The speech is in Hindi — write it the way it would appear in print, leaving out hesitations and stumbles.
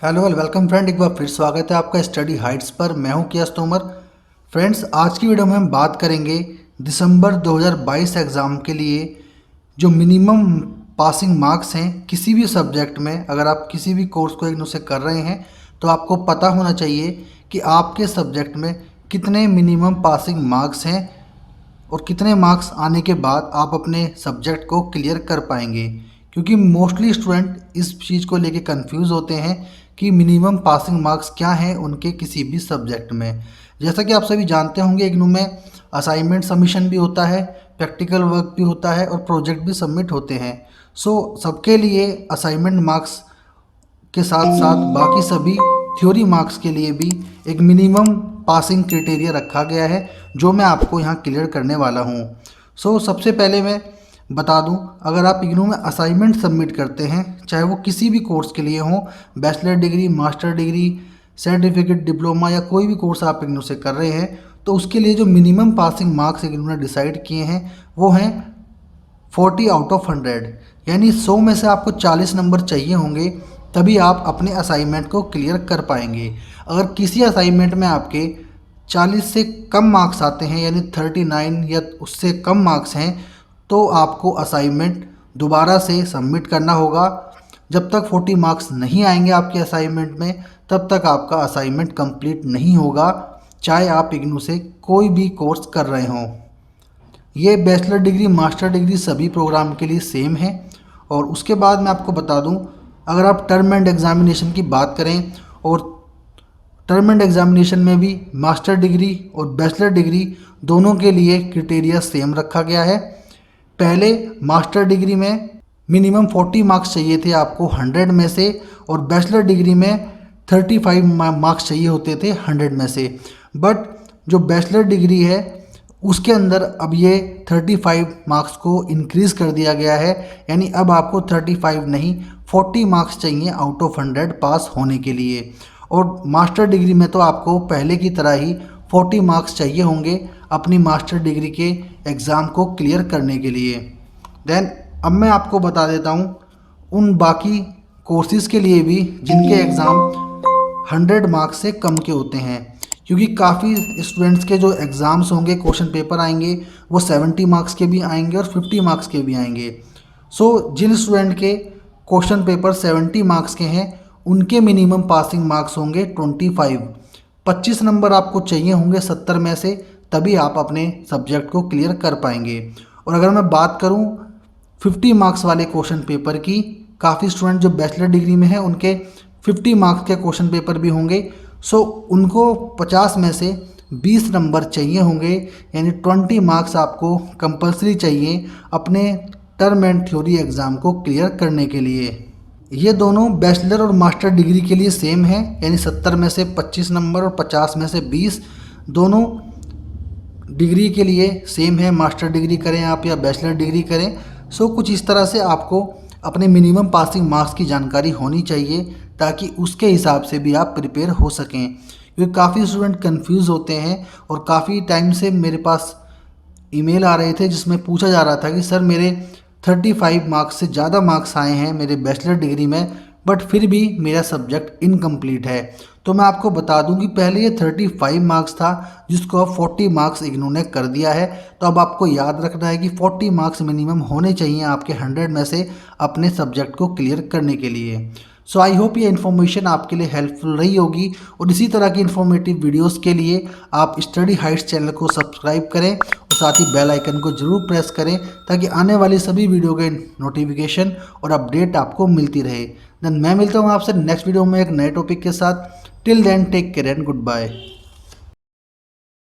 हेलो वेलकम फ्रेंड, एक बार फिर स्वागत है आपका स्टडी हाइट्स पर। मैं हूं कियास तोमर। फ्रेंड्स, आज की वीडियो में हम बात करेंगे दिसंबर 2022 एग्ज़ाम के लिए जो मिनिमम पासिंग मार्क्स हैं किसी भी सब्जेक्ट में। अगर आप किसी भी कोर्स को इग्नू से कर रहे हैं तो आपको पता होना चाहिए कि आपके सब्जेक्ट में कितने मिनिमम पासिंग मार्क्स हैं और कितने मार्क्स आने के बाद आप अपने सब्जेक्ट को क्लियर कर पाएंगे। क्योंकि मोस्टली स्टूडेंट इस चीज़ को लेके कंफ्यूज होते हैं कि मिनिमम पासिंग मार्क्स क्या हैं उनके किसी भी सब्जेक्ट में। जैसा कि आप सभी जानते होंगे, इग्नू में असाइनमेंट सबमिशन भी होता है, प्रैक्टिकल वर्क भी होता है और प्रोजेक्ट भी सबमिट होते हैं। सबके लिए असाइनमेंट मार्क्स के साथ साथ बाकी सभी थ्योरी मार्क्स के लिए भी एक मिनिमम पासिंग क्राइटेरिया रखा गया है, जो मैं आपको यहाँ क्लियर करने वाला हूँ। सबसे पहले मैं बता दूं, अगर आप इग्नू में असाइनमेंट सबमिट करते हैं, चाहे वो किसी भी कोर्स के लिए हो, bachelor degree, master degree, certificate, diploma या कोई भी कोर्स आप इग्नू से कर रहे हैं, तो उसके लिए जो मिनिमम पासिंग मार्क्स इग्नू ने डिसाइड किए हैं वो हैं 40 आउट ऑफ 100। यानी 100 में से आपको 40 नंबर चाहिए होंगे, तभी आप अपने असाइनमेंट को क्लियर कर पाएंगे। अगर किसी असाइनमेंट में आपके 40 से कम मार्क्स आते हैं, यानी 39 या उससे कम मार्क्स हैं, तो आपको असाइनमेंट दोबारा से सबमिट करना होगा। जब तक 40 मार्क्स नहीं आएंगे आपके असाइनमेंट में, तब तक आपका असाइनमेंट कंप्लीट नहीं होगा, चाहे आप इग्नू से कोई भी कोर्स कर रहे हों। ये बैचलर डिग्री, मास्टर डिग्री सभी प्रोग्राम के लिए सेम है। और उसके बाद मैं आपको बता दूं, अगर आप टर्म एंड एग्जामिनेशन की बात करें, और टर्म एंड एग्जामिनेशन में भी मास्टर डिग्री और बैचलर डिग्री दोनों के लिए क्राइटेरिया सेम रखा गया है। पहले मास्टर डिग्री में मिनिमम 40 मार्क्स चाहिए थे आपको 100 में से, और बैचलर डिग्री में 35 मार्क्स चाहिए होते थे 100 में से। बट जो बैचलर डिग्री है उसके अंदर अब ये 35 मार्क्स को इंक्रीज़ कर दिया गया है। यानी अब आपको 35 नहीं 40 मार्क्स चाहिए आउट ऑफ 100 पास होने के लिए। और मास्टर डिग्री में तो आपको पहले की तरह ही 40 मार्क्स चाहिए होंगे अपनी मास्टर डिग्री के एग्ज़ाम को क्लियर करने के लिए। देन अब मैं आपको बता देता हूँ उन बाकी कोर्सेज़ के लिए भी जिनके एग्ज़ाम 100 मार्क्स से कम के होते हैं। क्योंकि काफ़ी स्टूडेंट्स के जो एग्ज़ाम्स होंगे, क्वेश्चन पेपर आएंगे, वो 70 मार्क्स के भी आएंगे और 50 मार्क्स के भी आएंगे। जिन स्टूडेंट के क्वेश्चन पेपर 70 मार्क्स के हैं, उनके मिनिमम पासिंग मार्क्स होंगे 25 नंबर आपको चाहिए होंगे 70 में से, तभी आप अपने सब्जेक्ट को क्लियर कर पाएंगे। और अगर मैं बात करूं 50 मार्क्स वाले क्वेश्चन पेपर की, काफ़ी स्टूडेंट जो बैचलर डिग्री में है उनके 50 मार्क्स के क्वेश्चन पेपर भी होंगे। उनको 50 में से 20 नंबर चाहिए होंगे, यानी 20 मार्क्स आपको कंपलसरी चाहिए अपने टर्म एंड थ्योरी एग्ज़ाम को क्लियर करने के लिए। ये दोनों बैचलर और मास्टर डिग्री के लिए सेम है, यानी 70 में से 25 नंबर और 50 में से 20 दोनों डिग्री के लिए सेम है, मास्टर डिग्री करें आप या बैचलर डिग्री करें। कुछ इस तरह से आपको अपने मिनिमम पासिंग मार्क्स की जानकारी होनी चाहिए, ताकि उसके हिसाब से भी आप प्रिपेयर हो सकें। क्योंकि काफ़ी स्टूडेंट कंफ्यूज होते हैं और काफ़ी टाइम से मेरे पास ईमेल आ रहे थे जिसमें पूछा जा रहा था कि सर मेरे 35 मार्क्स से ज़्यादा मार्क्स आए हैं मेरे बैचलर डिग्री में, बट फिर भी मेरा सब्जेक्ट इनकम्प्लीट है। तो मैं आपको बता दूं कि पहले ये 35 मार्क्स था, जिसको अब 40 मार्क्स इग्नू ने कर दिया है। तो अब आपको याद रखना है कि 40 मार्क्स मिनिमम होने चाहिए आपके 100 में से अपने सब्जेक्ट को क्लियर करने के लिए। आई होप ये इन्फॉर्मेशन आपके लिए हेल्पफुल रही होगी, और इसी तरह की इन्फॉर्मेटिव वीडियोस के लिए आप स्टडी हाइट्स चैनल को सब्सक्राइब करें और साथ ही बेल आइकन को जरूर प्रेस करें, ताकि आने वाली सभी वीडियो के नोटिफिकेशन और अपडेट आपको मिलती रहे। देन मैं मिलता हूँ आपसे नेक्स्ट वीडियो में एक नए टॉपिक के साथ। Till then take care and good bye.